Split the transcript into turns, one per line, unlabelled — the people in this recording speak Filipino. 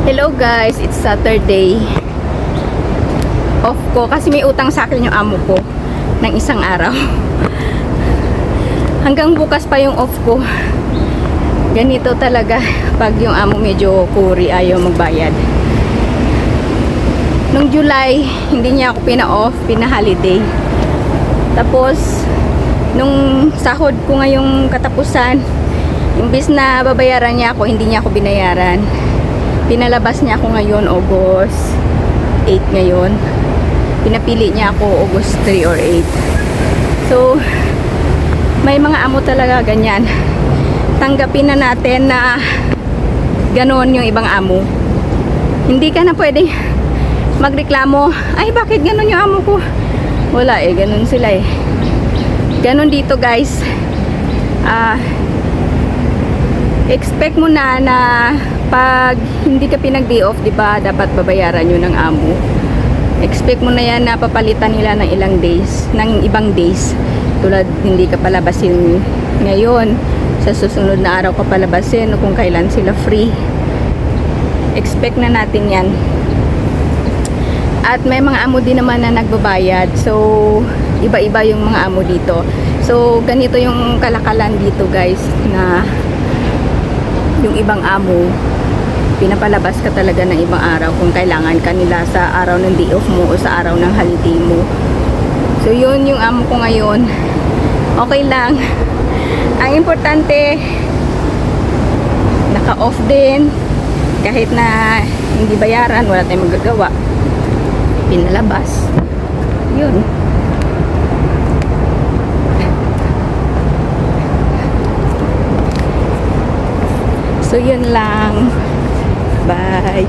Hello guys, it's Saturday. Off ko kasi may utang sa akin yung amo ko ng isang araw. Hanggang bukas pa yung off ko. Ganito talaga pag yung amo medyo kuri, ayaw magbayad. Nung July, hindi niya ako pina-off, pina-holiday. Tapos nung sahod ko ngayong katapusan, imbis na babayaran niya ako, hindi niya ako binayaran. Pinalabas niya ako ngayon, August 8 ngayon. Pinapili niya ako August 3 or 8. So, may mga amo talaga ganyan. Tanggapin na natin na ganon yung ibang amo. Hindi ka na pwede magreklamo, ay bakit ganon yung amo ko? Wala eh, ganon sila eh. Ganon dito guys. Expect mo na pag hindi ka pinag-day off, di ba, dapat babayaran yun ng amo. Expect mo na yan na papalitan nila ng ilang days, ng ibang days. Tulad, hindi ka palabasin ngayon, sa susunod na araw ka palabasin o kung kailan sila free. Expect na natin yan. At may mga amo din naman na nagbabayad. So, iba-iba yung mga amo dito. So, ganito yung kalakalan dito guys, na yung ibang amo, pinapalabas ka talaga ng ibang araw kung kailangan kanila sa araw ng day off mo o sa araw ng holiday mo. So yun yung amo ko ngayon. Okay lang. Ang importante, naka-off din. Kahit na hindi bayaran, wala tayong magagawa. Pinalabas. Yun. So yun lang. Bye.